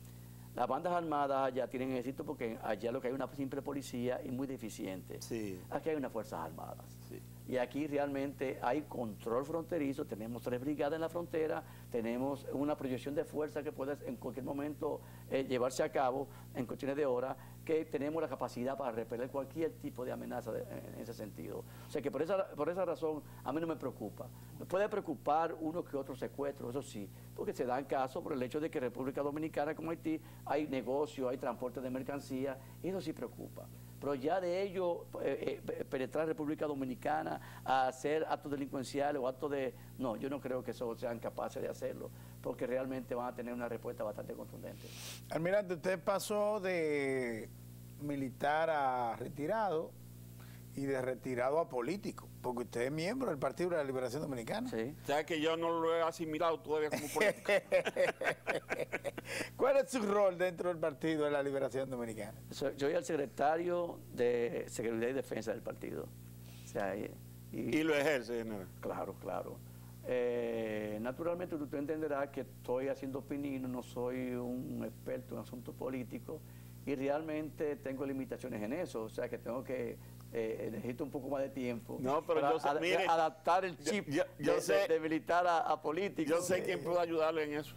Speaker 3: Las bandas armadas allá tienen éxito porque allá lo que hay es una simple policía y muy deficiente. Sí. Aquí hay unas fuerzas armadas. Sí. Y aquí realmente hay control fronterizo, tenemos 3 brigadas en la frontera, tenemos una proyección de fuerza que puede en cualquier momento llevarse a cabo en cuestiones de horas, que tenemos la capacidad para repeler cualquier tipo de amenaza en ese sentido. O sea que por esa razón a mí no me preocupa. Me puede preocupar uno que otro secuestro, eso sí, porque se dan casos por el hecho de que República Dominicana como Haití hay negocio, hay transporte de mercancía, y eso sí preocupa. Pero ya de ello penetrar a República Dominicana a hacer actos delincuenciales o actos de... No, yo no creo que eso sean capaces de hacerlo, porque realmente van a tener una respuesta bastante contundente.
Speaker 2: Almirante, usted pasó de militar a retirado y de retirado a político, porque usted es miembro del Partido de la Liberación Dominicana.
Speaker 1: Sí. O sea que yo no lo he asimilado todavía como político.
Speaker 2: ¿Cuál es su rol dentro del Partido de la Liberación Dominicana?
Speaker 3: Yo soy el secretario de Seguridad y Defensa del partido. O sea,
Speaker 1: ¿Y lo ejerce, general?
Speaker 3: Claro, claro. Naturalmente usted entenderá que estoy haciendo opinión, no soy un experto en asuntos políticos y realmente tengo limitaciones en eso, o sea que tengo que necesito un poco más de tiempo
Speaker 1: para
Speaker 3: adaptar el chip de militar a político.
Speaker 1: Yo sé quién puede ayudarle en eso.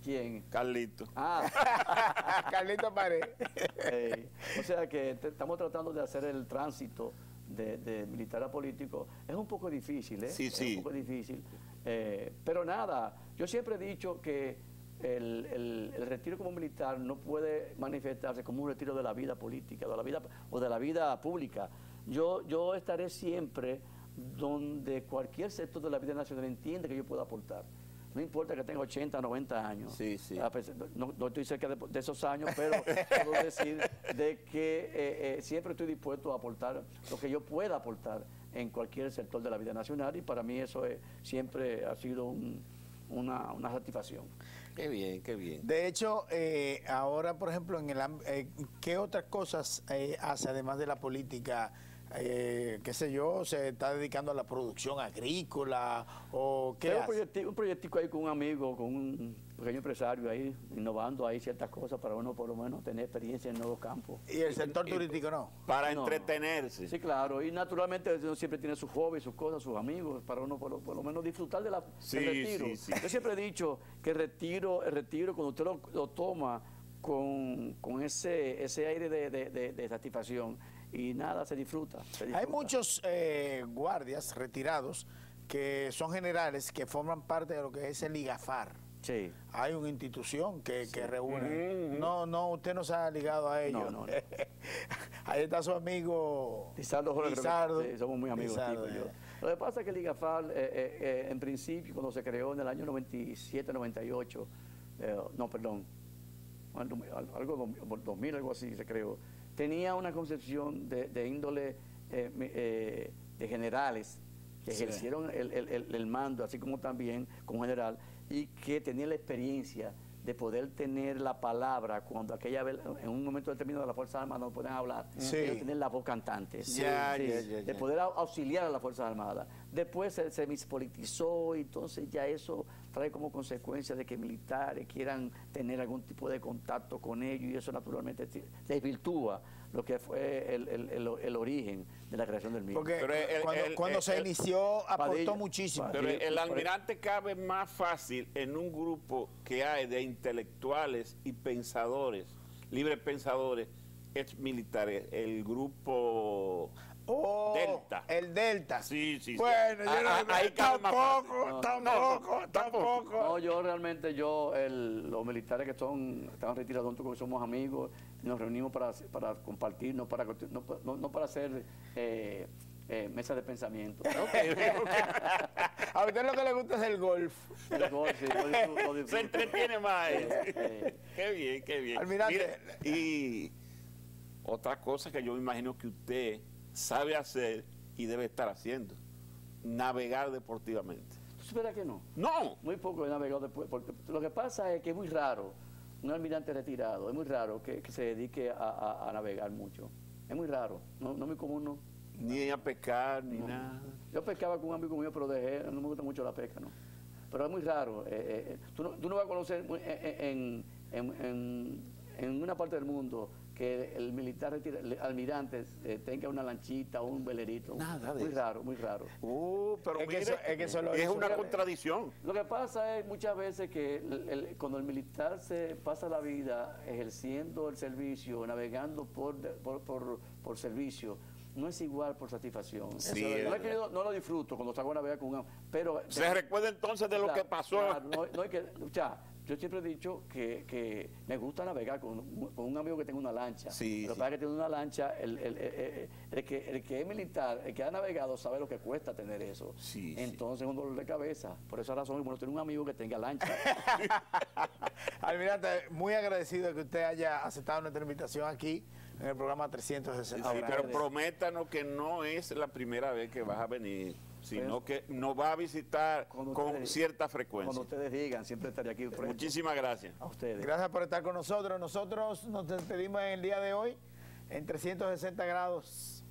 Speaker 3: ¿Quién?
Speaker 1: Carlito.
Speaker 2: Carlito Pared.
Speaker 3: O sea que estamos tratando de hacer el tránsito de militar a político. Es un poco difícil,
Speaker 1: Sí.
Speaker 3: Es un poco difícil. Pero nada, yo siempre he dicho que el retiro como militar no puede manifestarse como un retiro de la vida política, de la vida pública. Yo estaré siempre donde cualquier sector de la vida nacional entiende que yo puedo aportar. No importa que tenga 80, 90 años.
Speaker 1: Sí.
Speaker 3: No estoy cerca de esos años, pero puedo decir de que siempre estoy dispuesto a aportar lo que yo pueda aportar en cualquier sector de la vida nacional y para mí eso siempre ha sido una satisfacción.
Speaker 1: Qué bien, qué bien.
Speaker 2: De hecho, ahora, por ejemplo, ¿qué otras cosas hace además de la política? Qué sé yo, se está dedicando a la producción agrícola o qué hace?
Speaker 3: Un proyectico ahí con un amigo, con un pequeño empresario ahí, innovando ahí ciertas cosas para uno por lo menos tener experiencia en nuevos campos.
Speaker 2: ¿Y el sector turístico no?
Speaker 1: Para entretenerse.
Speaker 3: Sí, claro, y naturalmente uno siempre tiene sus hobbies, sus cosas, sus amigos, para uno por lo menos disfrutar del retiro.
Speaker 1: Sí.
Speaker 3: Yo siempre he dicho que el retiro cuando usted lo toma con ese aire de satisfacción, y nada, se disfruta.
Speaker 2: Hay muchos guardias retirados que son generales que forman parte de lo que es el IGAFAR.
Speaker 3: Sí.
Speaker 2: Hay una institución que reúne. No, usted no se ha ligado a ellos.
Speaker 3: No.
Speaker 2: Ahí está su amigo
Speaker 3: Lizardo. Sí, somos muy amigos. Lo que pasa es que el IGAFAR, en principio, cuando se creó en el año 97, 98, algo 2000, algo así se creó, tenía una concepción de índole de generales que ejercieron el mando, así como también como general, y que tenía la experiencia de poder tener la palabra cuando en un momento determinado las Fuerzas Armadas no pueden hablar, tener la voz cantante, de poder auxiliar a las Fuerzas Armadas. Después se mispolitizó y entonces ya eso trae como consecuencia de que militares quieran tener algún tipo de contacto con ellos y eso naturalmente desvirtúa lo que fue el origen de la creación del mismo.
Speaker 2: Porque cuando se inició aportó muchísimo.
Speaker 1: Pero el almirante cabe más fácil en un grupo que hay de intelectuales y pensadores, libres pensadores, ex militares, el grupo Delta.
Speaker 2: El Delta.
Speaker 1: Sí.
Speaker 2: Bueno, yo
Speaker 1: ahí
Speaker 2: tampoco.
Speaker 3: No, yo realmente, los militares que están retirados juntos, porque somos amigos, nos reunimos para compartir, no para hacer mesa de pensamiento.
Speaker 2: A usted lo que le gusta es el golf.
Speaker 3: El golf, sí, lo disfruto.
Speaker 1: Se entretiene más. Qué bien, qué bien.
Speaker 2: Almirante.
Speaker 1: Mire, y otra cosa que yo me imagino que usted sabe hacer y debe estar haciendo, navegar deportivamente.
Speaker 3: ¿Tú supieras que no?
Speaker 1: No.
Speaker 3: Muy poco he navegado después. Lo que pasa es que es muy raro, un almirante retirado, es muy raro que se dedique a navegar mucho. Es muy raro, no muy común, no.
Speaker 1: Ni a pescar, ni nada.
Speaker 3: Yo pescaba con un amigo mío, pero dejé, no me gusta mucho la pesca, ¿no? Pero es muy raro. Tú no vas a conocer en una parte del mundo que el militar el almirante tenga una lanchita o un velerito.
Speaker 1: Nada de
Speaker 3: muy
Speaker 1: eso.
Speaker 3: raro, muy raro.
Speaker 1: Pero
Speaker 2: Es que
Speaker 1: mire,
Speaker 2: eso
Speaker 1: es una contradicción.
Speaker 3: Lo que pasa es muchas veces que cuando el militar se pasa la vida ejerciendo el servicio, navegando por servicio, no es igual por satisfacción.
Speaker 1: Sí,
Speaker 3: No lo disfruto cuando salgo a navegar con un... Pero,
Speaker 1: se recuerda entonces de lo que pasó.
Speaker 3: Claro, no hay que... Yo siempre he dicho que me gusta navegar con un amigo que tenga una lancha.
Speaker 1: Sí,
Speaker 3: pero para que tiene una lancha, el que es militar, el que ha navegado, sabe lo que cuesta tener eso.
Speaker 1: Sí,
Speaker 3: Entonces es un dolor de cabeza. Por esa razón es bueno tener un amigo que tenga lancha.
Speaker 2: Almirante, muy agradecido de que usted haya aceptado nuestra invitación aquí en el programa 360.
Speaker 1: Sí, pero prométanos que no es la primera vez que vas a venir, sino que nos va a visitar con cierta frecuencia.
Speaker 3: Cuando ustedes digan, siempre estaré aquí.
Speaker 1: Muchísimas gracias.
Speaker 3: A ustedes.
Speaker 2: Gracias por estar con nosotros. Nosotros nos despedimos en el día de hoy en 360 grados.